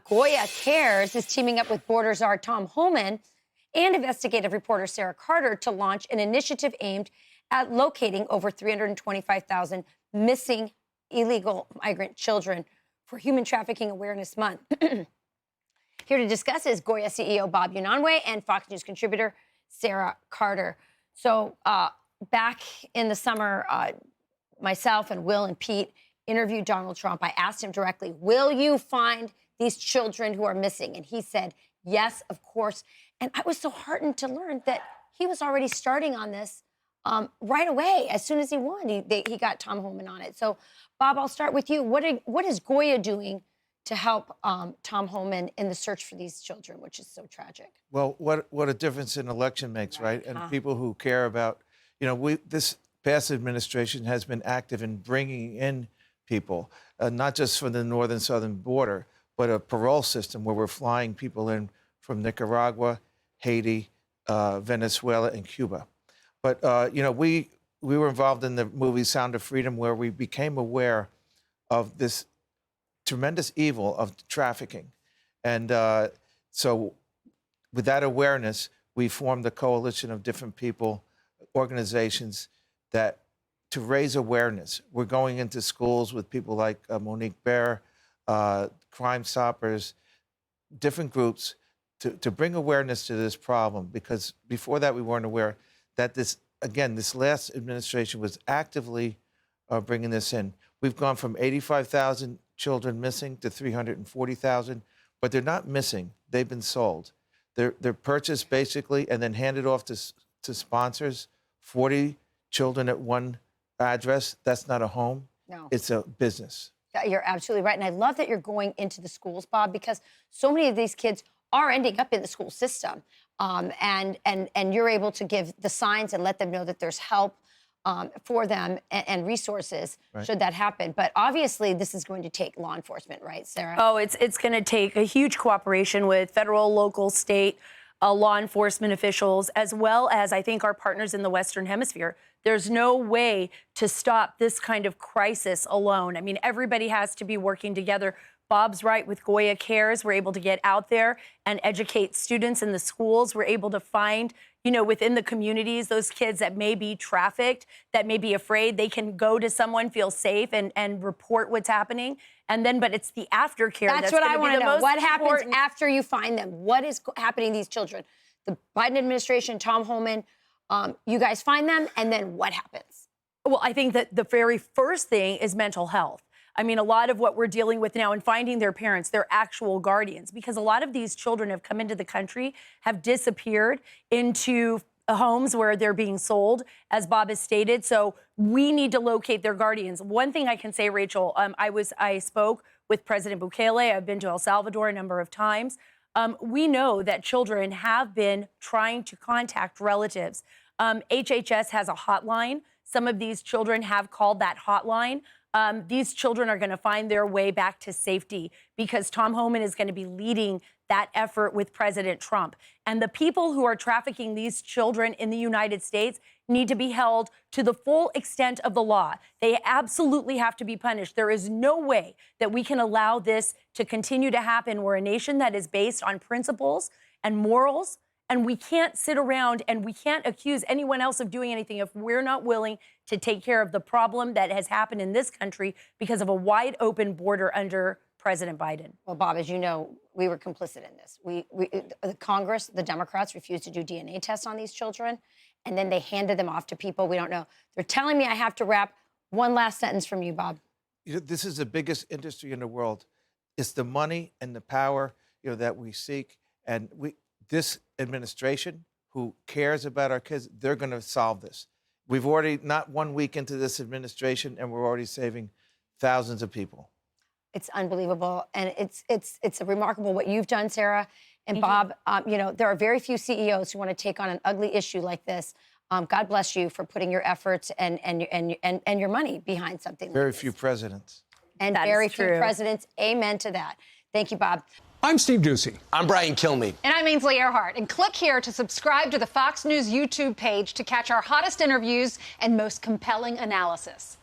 Goya Cares is teaming up with border czar Tom Homan and investigative reporter Sara Carter to launch an initiative aimed at locating over 325,000 missing illegal migrant children for Human Trafficking Awareness Month. Here to discuss is Goya CEO Bob Unanue and Fox News contributor Sara Carter. So back in the summer, myself and Will and Pete interviewed Donald Trump. I asked him directly, will you find these children who are missing? And he said, yes, of course. And I was so heartened to learn that he was already starting on this right away. As soon as he won, he got Tom Homan on it. So, Bob, I'll start with you. What is Goya doing to help Tom Homan in the search for these children, which is so tragic? Well, what a difference an election makes, right? And people who care about, this past administration has been active in bringing in people, not just from the northern southern border, but a parole system where we're flying people in from Nicaragua, Haiti, Venezuela, and Cuba. But, we were involved in the movie Sound of Freedom, where we became aware of this tremendous evil of trafficking. And so with that awareness, we formed a coalition of different people, organizations to raise awareness. We're going into schools with people like Monique Bear, Crime Stoppers, different groups to bring awareness to this problem, because before that we weren't aware that this last administration was actively bringing this in. We've gone from 85,000 children missing to 340,000, but they're not missing. They've been sold. They're purchased basically and then handed off to sponsors. 40 children at one address, that's not a home. No. It's a business. You're absolutely right. And I love that you're going into the schools, Bob, because so many of these kids are ending up in the school system. And you're able to give the signs and let them know that there's help for them and resources should that happen. But obviously, this is going to take law enforcement, right, Sara? Oh, it's going to take a huge cooperation with federal, local, state, law enforcement officials, as well as, I think, our partners in the Western Hemisphere. There's no way to stop this kind of crisis alone. I mean, everybody has to be working together. Bob's right. With Goya Cares, we're able to get out there and educate students in the schools. We're able to find, within the communities, those kids that may be trafficked, that may be afraid. They can go to someone, feel safe, and report what's happening. And then, but it's the aftercare. That's what I want to know. What happens after you find them? What is happening to these children? The Biden administration, Tom Homan, you guys find them, and then what happens? Well, I think that the very first thing is mental health. I mean, a lot of what we're dealing with now and finding their parents, their actual guardians, because a lot of these children have come into the country, have disappeared into homes where they're being sold, as Bob has stated. So we need to locate their guardians. One thing I can say, Rachel, I spoke with President Bukele. I've been to El Salvador a number of times. We know that children have been trying to contact relatives. HHS has a hotline. Some of these children have called that hotline. These children are going to find their way back to safety because Tom Homan is going to be leading that effort with President Trump. And the people who are trafficking these children in the United States need to be held to the full extent of the law. They absolutely have to be punished. There is no way that we can allow this to continue to happen. We're a nation that is based on principles and morals. And we can't sit around and we can't accuse anyone else of doing anything if we're not willing to take care of the problem that has happened in this country because of a wide open border under President Biden. Well, Bob, as you know, we were complicit in this. The Congress, the Democrats refused to do DNA tests on these children, and then they handed them off to people we don't know. They're telling me I have to wrap. One last sentence from you, Bob. This is the biggest industry in the world. It's the money and the power, that we seek, and this administration who cares about our kids, they're going to solve this. We've already, not 1 week into this administration, and we're already saving thousands of people. It's unbelievable. And it's remarkable what you've done, Sara. And Bob, there are very few CEOs who want to take on an ugly issue like this. God bless you for putting your efforts and your money behind something like this. Very few presidents. And very few presidents. Amen to that. Thank you, Bob. I'm Steve Doocy. I'm Brian Kilmeade. And I'm Ainsley Earhart. And click here to subscribe to the Fox News YouTube page to catch our hottest interviews and most compelling analysis.